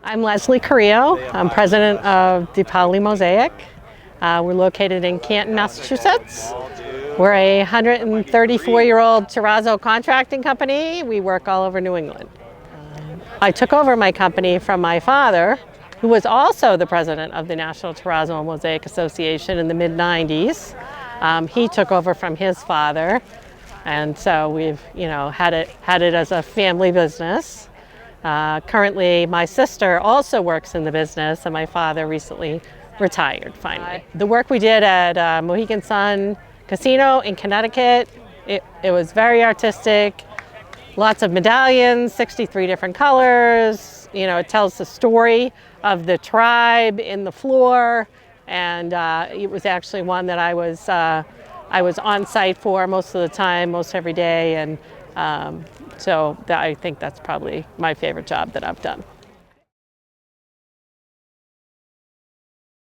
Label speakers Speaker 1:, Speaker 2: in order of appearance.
Speaker 1: I'm Leslie Carrio. I'm president of Mosaic. We're located in Canton, Massachusetts. We're a 134-year-old Terrazzo contracting company. We work all over New England. I took over my company from my father, who was also the president of the National Terrazzo and Mosaic Association in the mid-90s. He took over from his father, and so we've had it as a family business. Currently, my sister also works in the business, and my father recently retired, finally. The work we did at Mohegan Sun Casino in Connecticut, it was very artistic. Lots of medallions, 63 different colors. It tells the story of the tribe in the floor, and it was actually one that I was on site for most of the time, most every day, and so I think that's probably my favorite job that I've done.